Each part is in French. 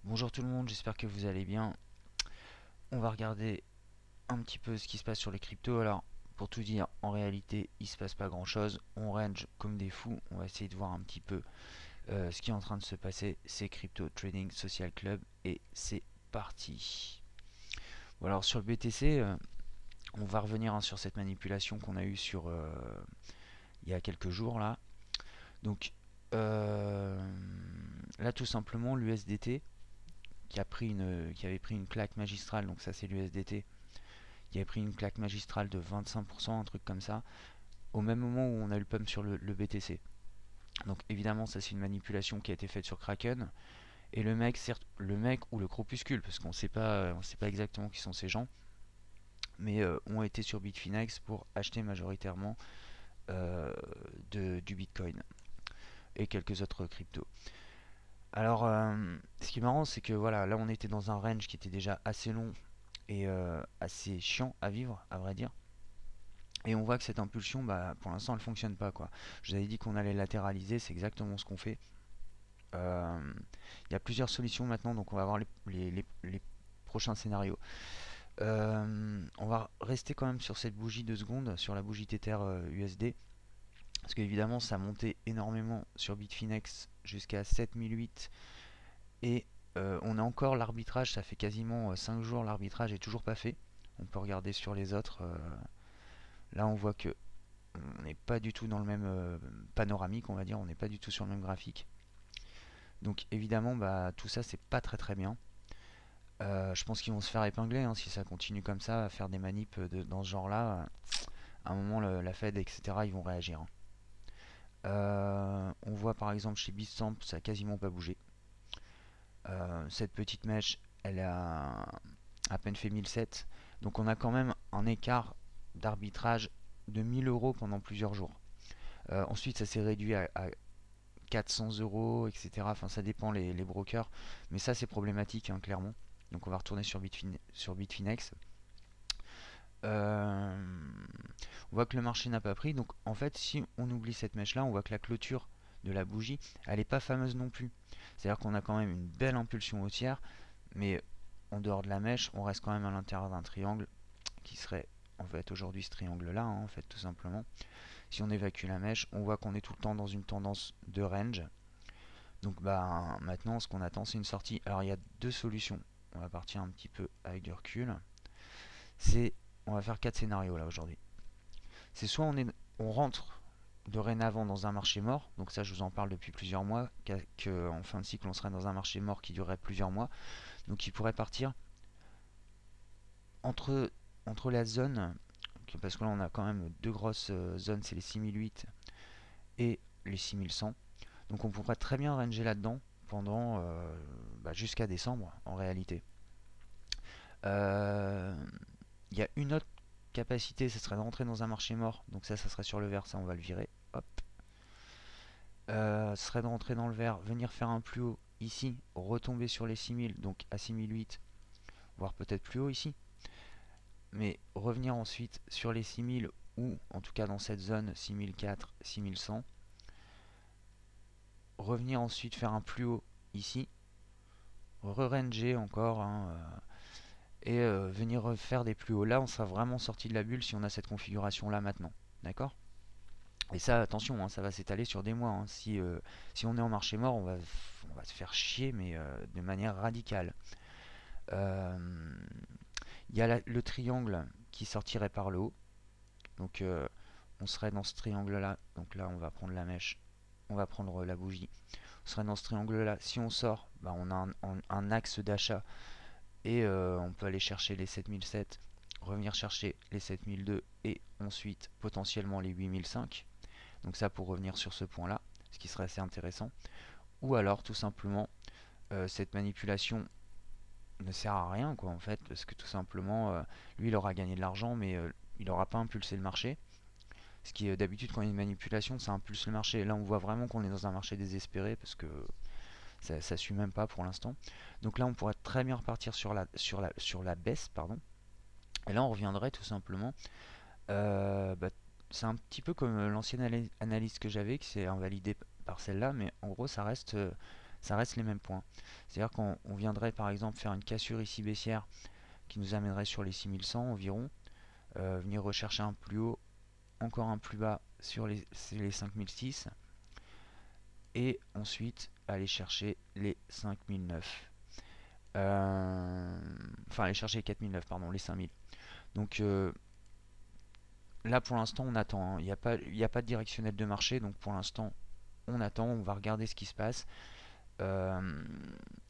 Bonjour tout le monde, j'espère que vous allez bien. On va regarder un petit peu ce qui se passe sur les cryptos. Alors, pour tout dire, en réalité, il se passe pas grand chose. On range comme des fous. On va essayer de voir un petit peu ce qui est en train de se passer. C'est Crypto Trading Social Club et c'est parti. Bon, alors sur le BTC, on va revenir sur cette manipulation qu'on a eue il y a quelques jours là. Donc euh, là, tout simplement, l'USDT qui avait pris une claque magistrale, donc ça c'est l'USDT, qui avait pris une claque magistrale de 25%, un truc comme ça, au même moment où on a eu le pump sur le BTC. Donc évidemment ça c'est une manipulation qui a été faite sur Kraken, et le mec, certes, le mec ou le corpuscule, parce on sait pas exactement qui sont ces gens, mais ont été sur Bitfinex pour acheter majoritairement euh, du Bitcoin et quelques autres cryptos. Alors, ce qui est marrant, c'est que voilà, là on était dans un range qui était déjà assez long et assez chiant à vivre, à vrai dire. Et on voit que cette impulsion, bah, pour l'instant, elle fonctionne pas, quoi. Je vous avais dit qu'on allait latéraliser, c'est exactement ce qu'on fait. Euh, Il y a plusieurs solutions maintenant, donc on va voir les prochains scénarios. On va rester quand même sur cette bougie de seconde, sur la bougie Tether USD, parce qu'évidemment, ça a monté énormément sur Bitfinex jusqu'à 7008, et on a encore l'arbitrage, ça fait quasiment 5 jours, l'arbitrage est toujours pas fait. On peut regarder sur les autres. Là, on voit que on n'est pas du tout dans le même panoramique, on va dire, on n'est pas du tout sur le même graphique. Donc évidemment, bah, tout ça, c'est pas très très bien. Je pense qu'ils vont se faire épingler hein, si ça continue comme ça, à faire des manips dans ce genre-là. À un moment, la Fed, etc., ils vont réagir, hein. On voit par exemple chez Bitstamp, ça a quasiment pas bougé. Cette petite mèche, elle a à peine fait 1007. Donc on a quand même un écart d'arbitrage de 1000 euros pendant plusieurs jours. Ensuite, ça s'est réduit à 400 euros, etc. Enfin, ça dépend les brokers. Mais ça, c'est problématique, hein, clairement. Donc, on va retourner sur Bitfinex. Euh, on voit que le marché n'a pas pris. Donc, en fait, si on oublie cette mèche-là, on voit que la clôture de la bougie, elle n'est pas fameuse non plus. C'est-à-dire qu'on a quand même une belle impulsion haussière, mais en dehors de la mèche, on reste quand même à l'intérieur d'un triangle qui serait en fait aujourd'hui ce triangle-là, hein, en fait, tout simplement. Si on évacue la mèche, on voit qu'on est tout le temps dans une tendance de range. Donc bah maintenant ce qu'on attend c'est une sortie. Alors il y a deux solutions. On va partir un petit peu avec du recul. C'est On va faire quatre scénarios là aujourd'hui. C'est soit on rentre dorénavant dans un marché mort, donc ça je vous en parle depuis plusieurs mois, qu'en fin de cycle on serait dans un marché mort qui durerait plusieurs mois, donc il pourrait partir entre, entre la zone, parce que là on a quand même deux grosses zones, c'est les 6008 et les 6100. Donc on pourrait très bien ranger là-dedans pendant jusqu'à décembre en réalité. Euh, Il y a une autre capacité, ce serait de rentrer dans un marché mort. Donc ça serait sur le vert, ça on va le virer. Hop. Ce serait de rentrer dans le vert, venir faire un plus haut ici, retomber sur les 6000, donc à 6008, voire peut-être plus haut ici. Mais revenir ensuite sur les 6000 ou en tout cas dans cette zone 6004, 6100. Revenir ensuite faire un plus haut ici, re-ranger encore, hein, et venir refaire des plus hauts. Là, on sera vraiment sorti de la bulle si on a cette configuration là maintenant. D'accord? Et ça, attention, hein, ça va s'étaler sur des mois, hein. Si on est en marché mort, on va se faire chier, mais de manière radicale. Euh, Il y a le triangle qui sortirait par le haut. Donc, on serait dans ce triangle là. Donc là, on va prendre la mèche, on va prendre la bougie. On serait dans ce triangle là. Si on sort, bah, on a un axe d'achat et on peut aller chercher les 7007, revenir chercher les 7002 et ensuite potentiellement les 8005. Donc ça pour revenir sur ce point là, ce qui serait assez intéressant. Ou alors tout simplement cette manipulation ne sert à rien quoi en fait, parce que tout simplement lui il aura gagné de l'argent mais il n'aura pas impulsé le marché. Ce qui est d'habitude quand il y a une manipulation ça impulse le marché. Là on voit vraiment qu'on est dans un marché désespéré parce que ça suit même pas pour l'instant. Donc là on pourrait très bien repartir sur la baisse, pardon. Et là on reviendrait tout simplement. Bah, c'est un petit peu comme l'ancienne analyse que j'avais, qui s'est invalidée par celle-là, mais en gros ça reste les mêmes points. C'est-à-dire qu'on viendrait par exemple faire une cassure ici baissière qui nous amènerait sur les 6100 environ, venir rechercher un plus haut, encore un plus bas sur les 5006, et ensuite aller chercher les 5009. Enfin aller chercher les 4009, pardon, les 5000. Donc là pour l'instant on attend, hein. Il n'y a pas de directionnel de marché, donc pour l'instant on attend, on va regarder ce qui se passe.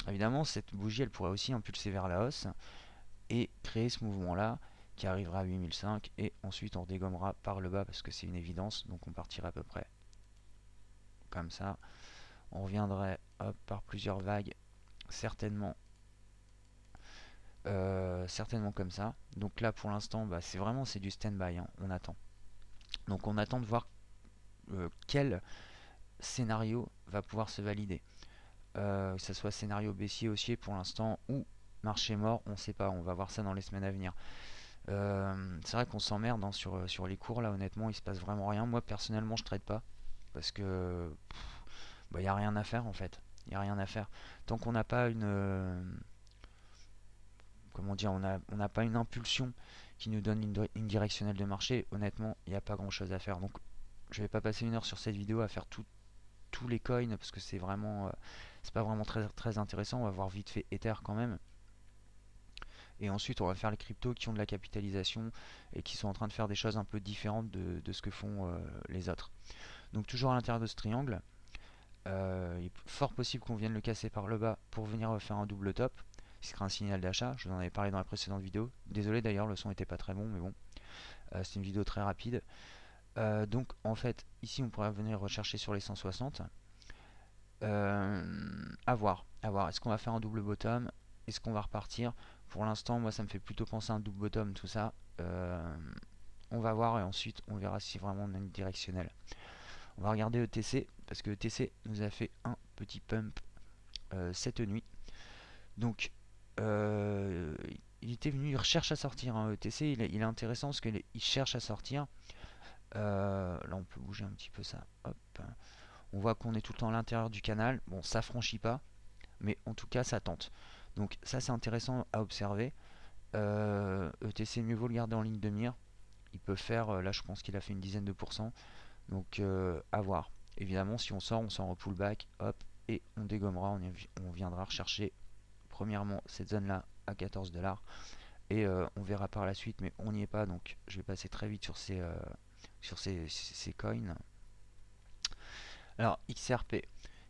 Évidemment cette bougie elle pourrait aussi impulser vers la hausse et créer ce mouvement là qui arrivera à 8005, et ensuite on redégommera par le bas parce que c'est une évidence, donc on partirait à peu près comme ça. On reviendrait hop, par plusieurs vagues, certainement certainement comme ça. Donc là pour l'instant bah, c'est du stand-by, hein, on attend. Donc on attend de voir quel scénario va pouvoir se valider. Que ce soit scénario baissier, haussier pour l'instant, ou marché mort, on ne sait pas, on va voir ça dans les semaines à venir. C'est vrai qu'on s'emmerde hein, sur les cours là, honnêtement il se passe vraiment rien. Moi personnellement je trade pas parce que bah, y a rien à faire en fait. Il y a rien à faire. Tant qu'on n'a pas comment dire, on n'a pas une impulsion qui nous donne une directionnelle de marché, honnêtement il n'y a pas grand chose à faire. Donc je vais pas passer une heure sur cette vidéo à faire tous les coins parce que c'est vraiment c'est pas vraiment très intéressant. On va voir vite fait Ether quand même. Et ensuite, on va faire les cryptos qui ont de la capitalisation et qui sont en train de faire des choses un peu différentes de ce que font les autres. Donc toujours à l'intérieur de ce triangle, il est fort possible qu'on vienne le casser par le bas pour venir faire un double top, ce qui sera un signal d'achat. Je vous en avais parlé dans la précédente vidéo. Désolé d'ailleurs, le son n'était pas très bon, mais bon, c'est une vidéo très rapide. Donc en fait, ici on pourrait venir rechercher sur les 160. À voir. Est-ce qu'on va faire un double bottom? Est-ce qu'on va repartir? Pour l'instant, moi, ça me fait plutôt penser à un double bottom, tout ça. On va voir et ensuite, on verra si vraiment on a une directionnelle. On va regarder ETC, parce que ETC nous a fait un petit pump cette nuit. Donc, il était venu, il recherche à sortir. Hein, ETC, il est intéressant parce qu'il cherche à sortir. Là, on peut bouger un petit peu ça. Hop. On voit qu'on est tout le temps à l'intérieur du canal. Bon, ça franchit pas, mais en tout cas, ça tente. Donc ça, c'est intéressant à observer. ETC, mieux vaut le garder en ligne de mire. Il peut faire, là je pense qu'il a fait une dizaine de pourcents. Donc à voir. Évidemment, si on sort en pullback, hop, et on dégommera, on viendra rechercher premièrement cette zone là à 14 $. Et on verra par la suite, mais on n'y est pas, donc je vais passer très vite sur ces coins. Alors XRP.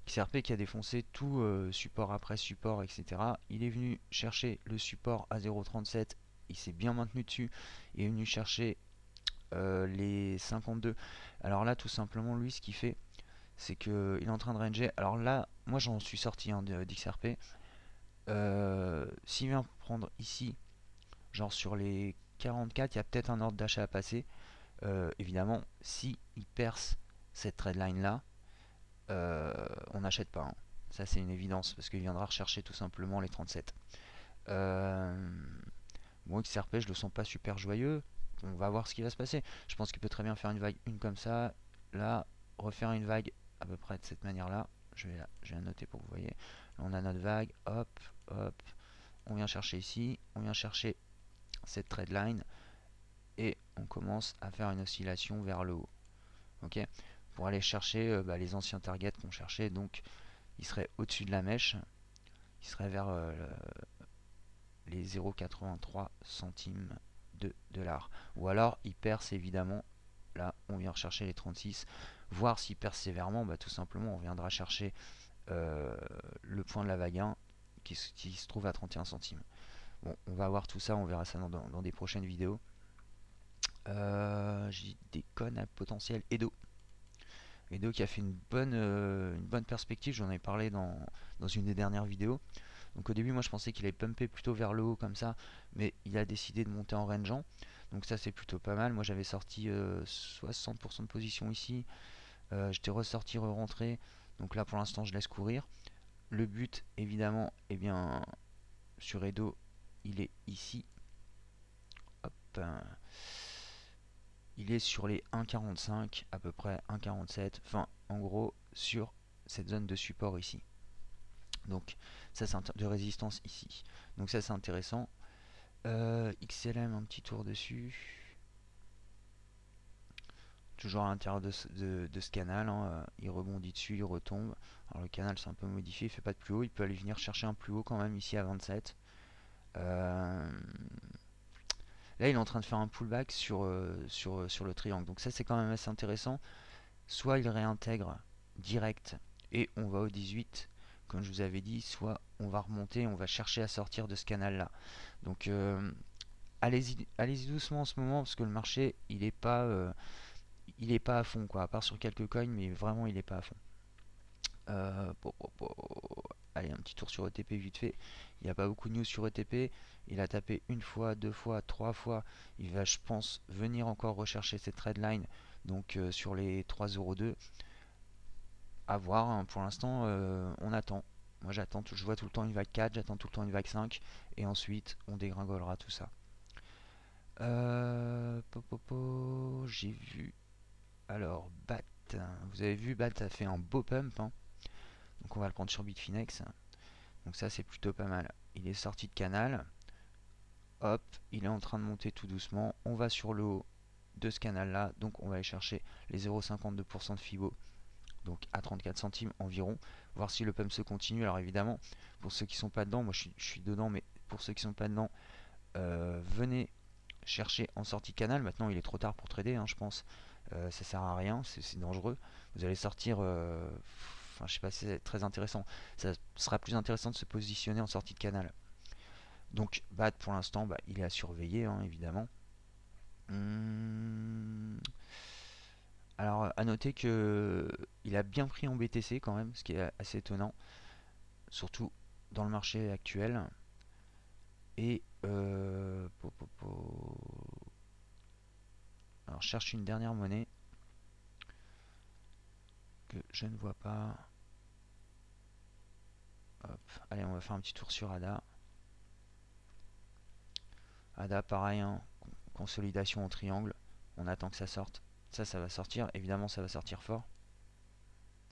XRP qui a défoncé tout support après support, etc. Il est venu chercher le support à 0,37, il s'est bien maintenu dessus, il est venu chercher les 52. Alors là, tout simplement, lui, ce qu'il fait, c'est qu'il est en train de ranger. Alors là, moi j'en suis sorti hein, d'XRP. S'il vient prendre ici, genre sur les 44, il y a peut-être un ordre d'achat à passer. Évidemment, si il perce cette trendline là, on n'achète pas. Hein. Ça, c'est une évidence parce qu'il viendra rechercher tout simplement les 37. Bon, XRP, je le sens pas super joyeux. On va voir ce qui va se passer. Je pense qu'il peut très bien faire une vague, une comme ça. Là, refaire une vague à peu près de cette manière-là. Je vais la noter pour que vous voyez. Là, on a notre vague. Hop, hop. On vient chercher ici. On vient chercher cette trendline. Et on commence à faire une oscillation vers le haut. Ok, pour aller chercher les anciens targets qu'on cherchait. Donc, il serait au-dessus de la mèche. Il serait vers les 0,83 centimes de dollars. Ou alors, il perce évidemment. Là, on vient rechercher les 36. Voir s'il perce sévèrement, tout simplement, on viendra chercher le point de la vague 1 qui se trouve à 31 centimes. Bon, on va voir tout ça, on verra ça dans des prochaines vidéos. J'ai des connes à potentiel. Edo qui a fait une bonne perspective, j'en ai parlé dans une des dernières vidéos. Donc au début moi je pensais qu'il allait pumper plutôt vers le haut comme ça, mais il a décidé de monter en rangeant. Donc ça c'est plutôt pas mal. Moi j'avais sorti 60% de position ici. J'étais ressorti, re-rentré. Donc là pour l'instant je laisse courir. Le but évidemment, eh bien sur Edo, il est ici. Hop. Il est sur les 1,45 à peu près, 1,47. Enfin en gros sur cette zone de support ici. Donc ça c'est de résistance ici. Donc ça c'est intéressant. XLM, un petit tour dessus. Toujours à l'intérieur de ce canal, hein. Il rebondit dessus, il retombe. Alors le canal c'est un peu modifié, il fait pas de plus haut, il peut aller venir chercher un plus haut quand même ici à 27. Là il est en train de faire un pullback sur le triangle, donc ça c'est quand même assez intéressant. Soit il réintègre direct et on va au 18 comme je vous avais dit, soit on va remonter, on va chercher à sortir de ce canal là. Donc allez-y doucement en ce moment parce que le marché il est pas à fond quoi, à part sur quelques coins, mais vraiment il est pas à fond. Allez, un petit tour sur ETP vite fait. Il n'y a pas beaucoup de news sur ETP. Il a tapé une fois, deux fois, trois fois. Il va, je pense, venir encore rechercher cette trendline. Donc sur les 3,02€. À voir, hein. Pour l'instant, on attend. Moi j'attends, je vois tout le temps une vague 4, j'attends tout le temps une vague 5. Et ensuite, on dégringolera tout ça. J'ai vu. Alors, BAT. Vous avez vu, BAT a fait un beau pump, hein. Donc on va le prendre sur Bitfinex. Donc ça c'est plutôt pas mal. Il est sorti de canal. Hop, il est en train de monter tout doucement. On va sur le haut de ce canal là. Donc on va aller chercher les 0,52% de Fibo. Donc à 34 centimes environ. Voir si le pump se continue. Alors évidemment, pour ceux qui sont pas dedans, moi je suis dedans, mais pour ceux qui sont pas dedans, venez chercher en sortie de canal. Maintenant il est trop tard pour trader, hein, je pense. Ça sert à rien, c'est dangereux. Vous allez sortir, enfin je sais pas si c'est très intéressant. Ça sera plus intéressant de se positionner en sortie de canal. Donc BAT pour l'instant, bah, il est à surveiller, hein, évidemment. Alors à noter que il a bien pris en BTC quand même, ce qui est assez étonnant, surtout dans le marché actuel. Et alors je cherche une dernière monnaie que je ne vois pas. Hop. Allez, on va faire un petit tour sur ADA. ADA pareil, hein, consolidation en triangle. On attend que ça sorte. Ça va sortir. Évidemment, ça va sortir fort.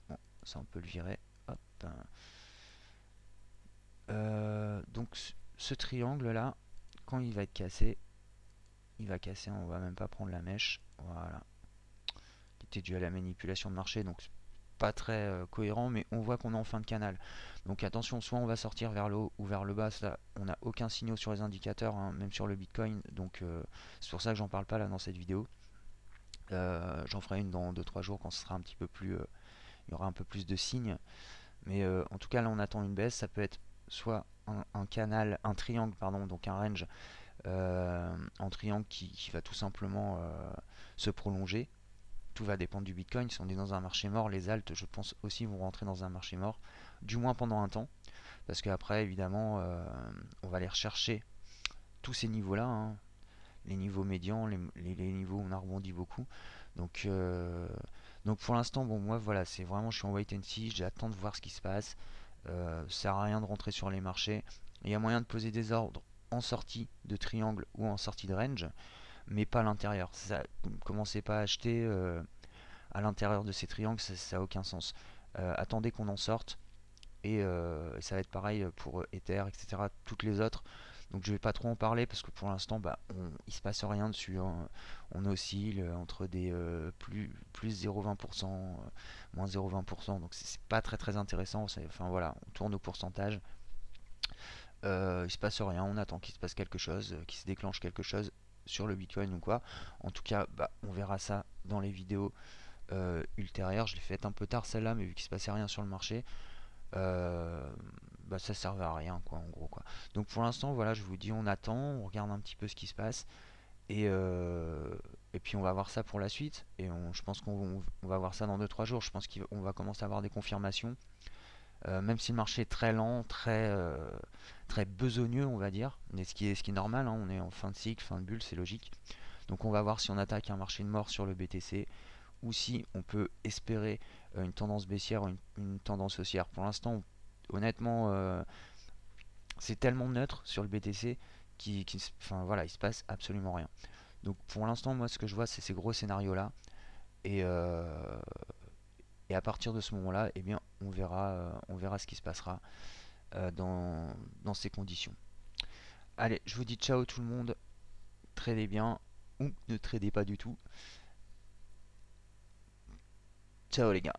Bon, ça on peut le virer. Hop. Donc ce triangle là, quand il va être cassé, il va casser. On va même pas prendre la mèche. Voilà. Qui était dû à la manipulation de marché. Donc pas très cohérent, mais on voit qu'on est en fin de canal. Donc attention, soit on va sortir vers le haut ou vers le bas. Ça, on n'a aucun signal sur les indicateurs, hein, même sur le Bitcoin. Donc c'est pour ça que j'en parle pas là dans cette vidéo. J'en ferai une dans 2-3 jours quand ce sera un petit peu plus, il y aura un peu plus de signes. Mais en tout cas là on attend une baisse. Ça peut être soit un canal, un triangle pardon, donc un range en triangle qui va tout simplement se prolonger. Tout va dépendre du Bitcoin. Si on est dans un marché mort, les alts, je pense aussi vont rentrer dans un marché mort, du moins pendant un temps, parce qu'après, évidemment, on va aller rechercher tous ces niveaux-là, hein, les niveaux médians, les niveaux où on a rebondi beaucoup. Donc pour l'instant, bon, moi, voilà, c'est vraiment, je suis en wait and see, j'attends de voir ce qui se passe. Ça sert à rien de rentrer sur les marchés. Il y a moyen de poser des ordres en sortie de triangle ou en sortie de range, mais pas à l'intérieur. Commencez pas à acheter à l'intérieur de ces triangles, ça n'a aucun sens. Attendez qu'on en sorte, et ça va être pareil pour Ether, etc. Toutes les autres. Donc je vais pas trop en parler parce que pour l'instant, bah, il se passe rien dessus, hein. On oscille entre des plus 0,20%, moins 0,20%. Donc c'est pas très très intéressant. Enfin voilà, on tourne au pourcentage. Il se passe rien, on attend qu'il se passe quelque chose, qu'il se déclenche quelque chose sur le Bitcoin ou quoi. En tout cas, bah, on verra ça dans les vidéos ultérieures. Je l'ai fait un peu tard celle-là, mais vu qu'il se passait rien sur le marché, bah, ça servait à rien quoi, en gros quoi. Donc pour l'instant, voilà, je vous dis, on attend, on regarde un petit peu ce qui se passe, et puis on va voir ça pour la suite. Et je pense qu'on va voir ça dans 2-3 jours. Je pense qu'on va commencer à avoir des confirmations. Même si le marché est très lent, très besogneux, on va dire, mais ce qui est normal, hein, on est en fin de cycle, fin de bulle, c'est logique. Donc on va voir si on attaque un marché de mort sur le BTC ou si on peut espérer une tendance baissière ou une tendance haussière. Pour l'instant, honnêtement, c'est tellement neutre sur le BTC enfin voilà, il se passe absolument rien. Donc pour l'instant, moi, ce que je vois, c'est ces gros scénarios-là, et, et à partir de ce moment-là, eh bien, on verra ce qui se passera. dans ces conditions. Allez, je vous dis ciao tout le monde, tradez bien ou ne tradez pas du tout. Ciao les gars.